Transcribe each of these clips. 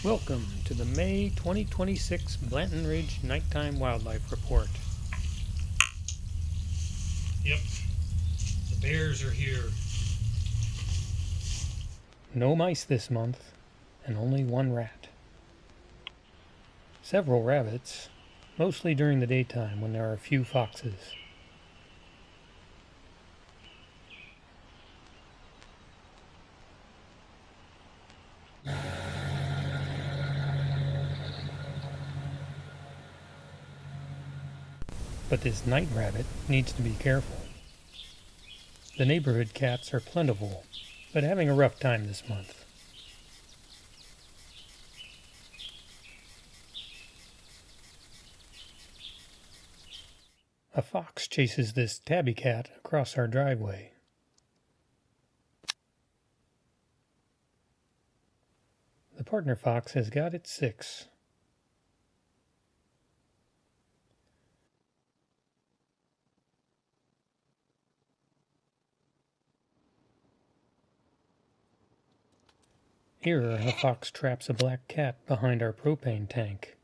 Welcome to the May 2026 Blanton Ridge Nighttime Wildlife Report. Yep, the bears are here. No mice this month, and only one rat. Several rabbits, mostly during the daytime when there are few foxes. But this night rabbit needs to be careful. The neighborhood cats are plentiful, but having a rough time this month. A fox chases this tabby cat across our driveway. The partner fox has got its 6. Here, a fox traps a black cat behind our propane tank.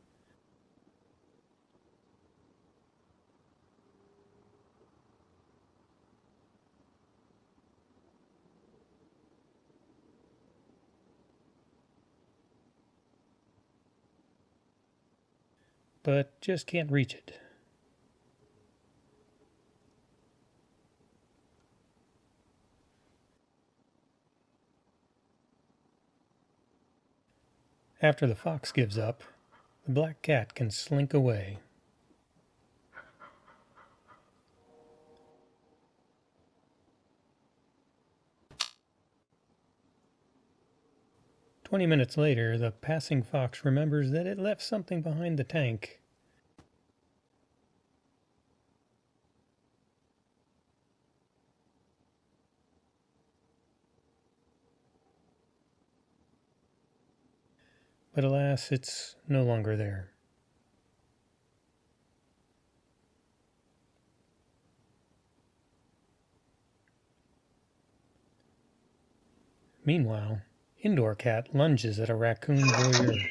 But just can't reach it. After the fox gives up, the black cat can slink away. "20 minutes later, the passing fox remembers that it left something behind the tank. But alas, it's no longer there. Meanwhile, indoor cat lunges at a raccoon voyeur.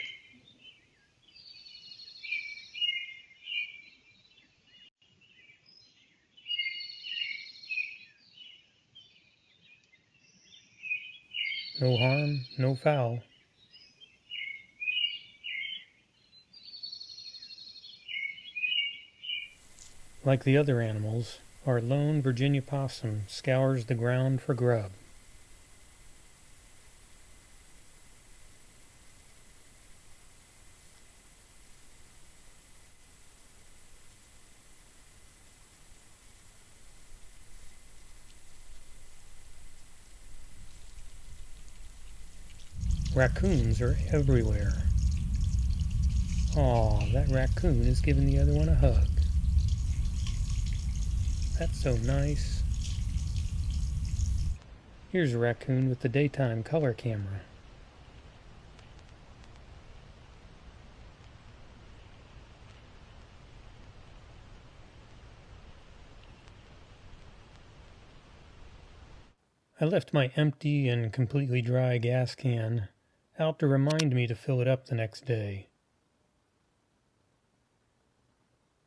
No harm, no foul. Like the other animals, our lone Virginia possum scours the ground for grub. Raccoons are everywhere. Aw, that raccoon is giving the other one a hug. That's so nice. Here's a raccoon with the daytime color camera. I left my empty and completely dry gas can out to remind me to fill it up the next day.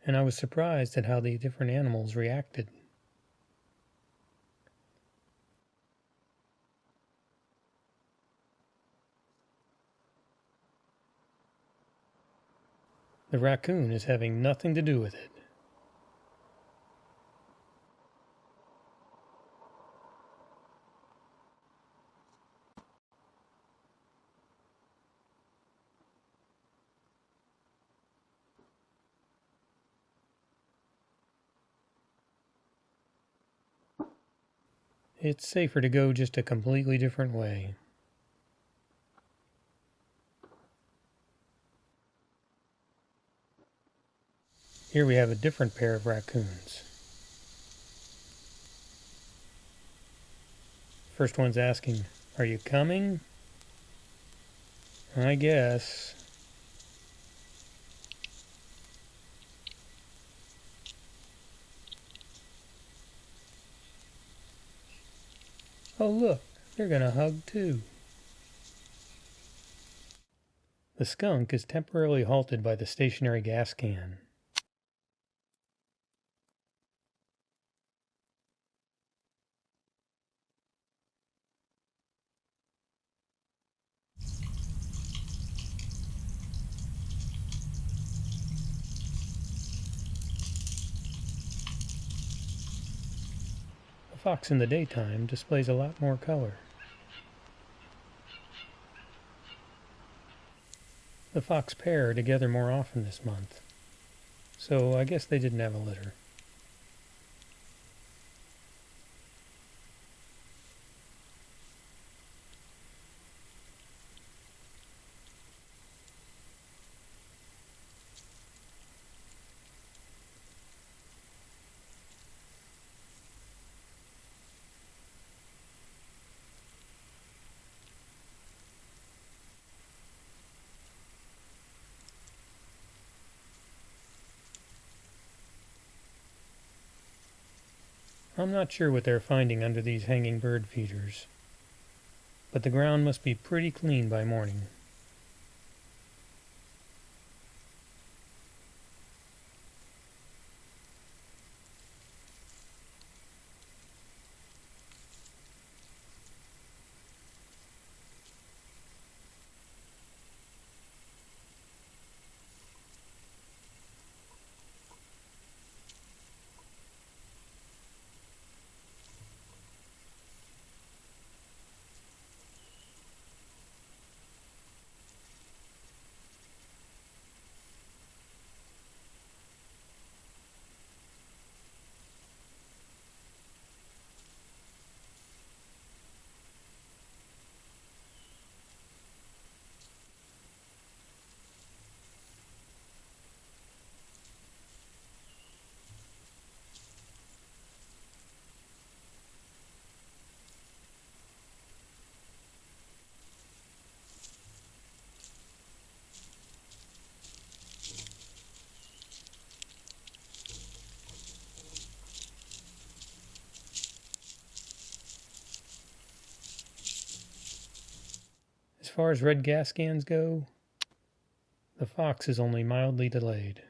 And I was surprised at how the different animals reacted. The raccoon is having nothing to do with it. It's safer to go just a completely different way. Here we have a different pair of raccoons. First one's asking, "Are you coming?" I guess. Oh look, they're gonna hug too. The skunk is temporarily halted by the stationary gas can. The fox in the daytime displays a lot more color. The fox pair are together more often this month, so I guess they didn't have a litter. I'm not sure what they're finding under these hanging bird feeders, but the ground must be pretty clean by morning. As far as red gas scans go, the fox is only mildly delayed.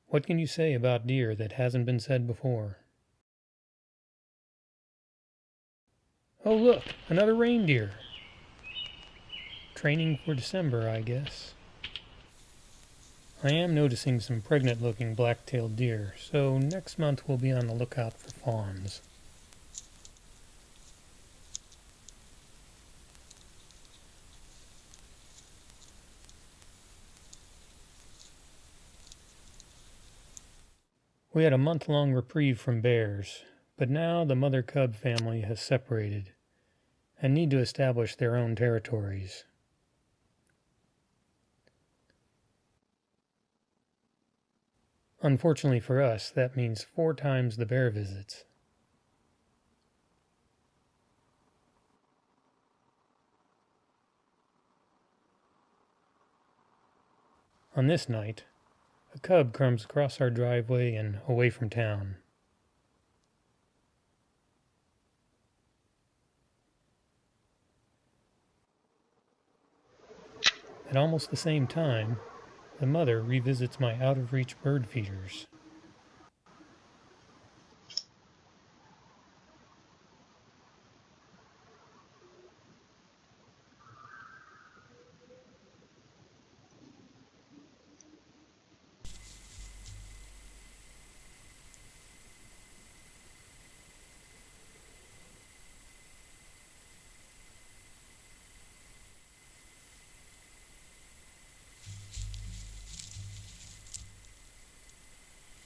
What can you say about deer that hasn't been said before? Oh look, another reindeer. Training for December, I guess. I am noticing some pregnant-looking black-tailed deer, so next month we'll be on the lookout for fawns. We had a month-long reprieve from bears, but now the mother-cub family has separated and need to establish their own territories. Unfortunately for us, that means 4 times the bear visits. On this night, a cub comes across our driveway and away from town. At almost the same time, the mother revisits my out-of-reach bird feeders.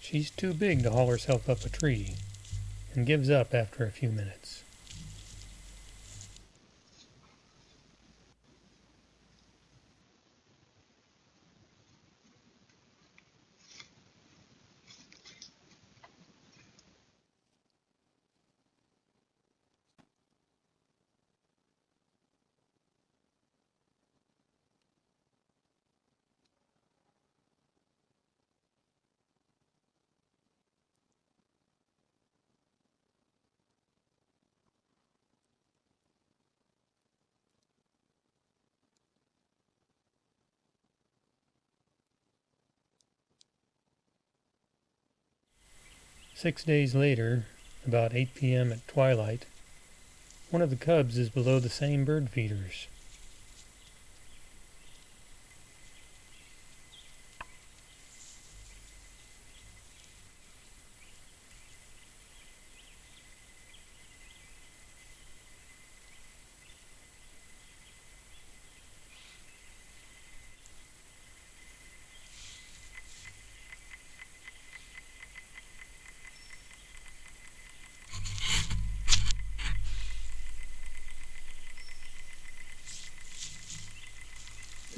She's too big to haul herself up a tree, and gives up after a few minutes. 6 days later, about 8 p.m. at twilight, one of the cubs is below the same bird feeders.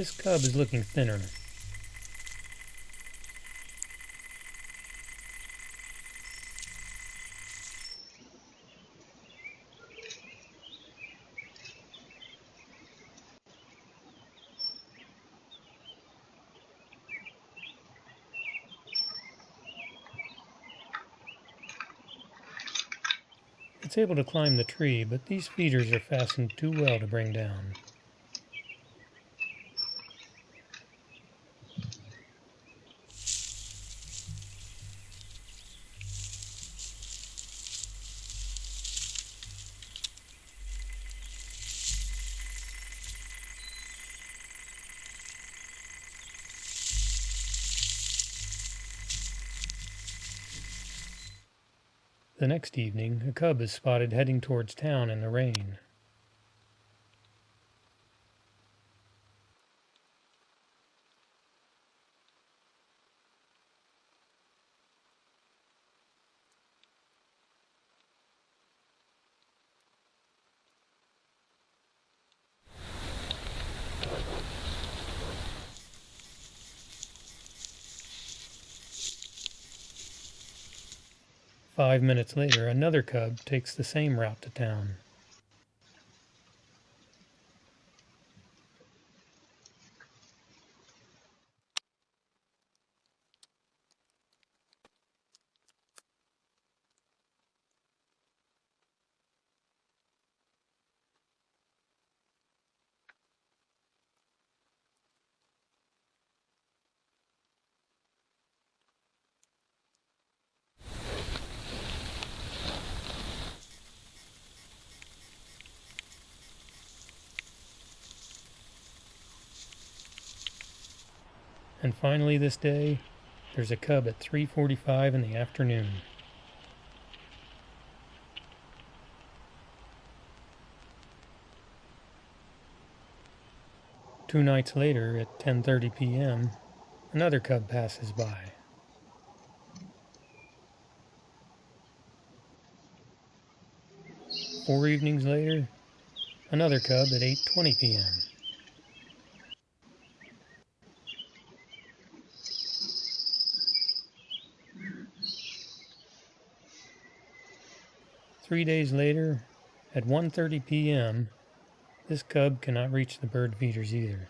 This cub is looking thinner. It's able to climb the tree, but these feeders are fastened too well to bring down. The next evening, a cub is spotted heading towards town in the rain. Five minutes later, another cub takes the same route to town. And finally this day, there's a cub at 3:45 in the afternoon. Two nights later, at 10:30 p.m., another cub passes by. Four evenings later, another cub at 8:20 p.m. Three days later, at 1:30 p.m., this cub cannot reach the bird feeders either.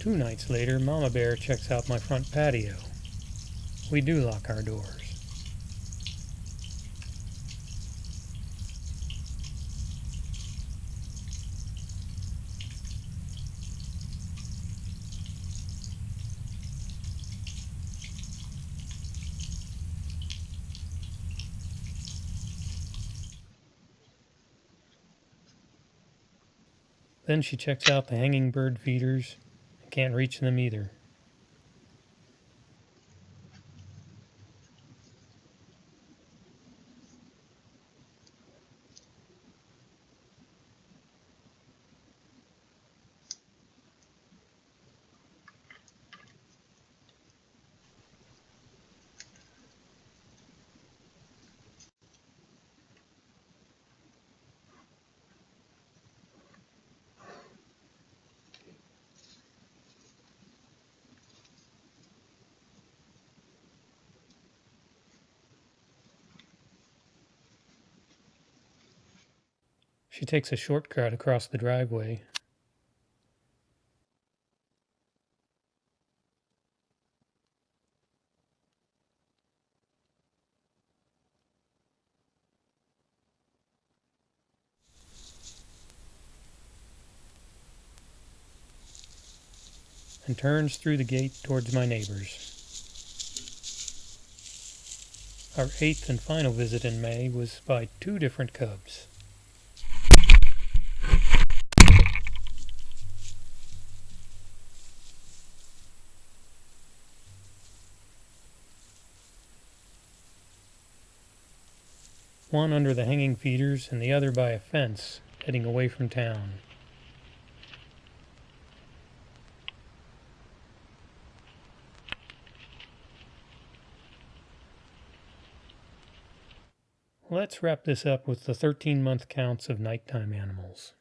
Two nights later, Mama Bear checks out my front patio. We do lock our doors. Then she checks out the hanging bird feeders can't reach them either. She takes a shortcut across the driveway. And turns through the gate towards my neighbors. Our 8th and final visit in May was by 2 different cubs. One under the hanging feeders and the other by a fence, heading away from town. Let's wrap this up with the 13-month counts of nighttime animals.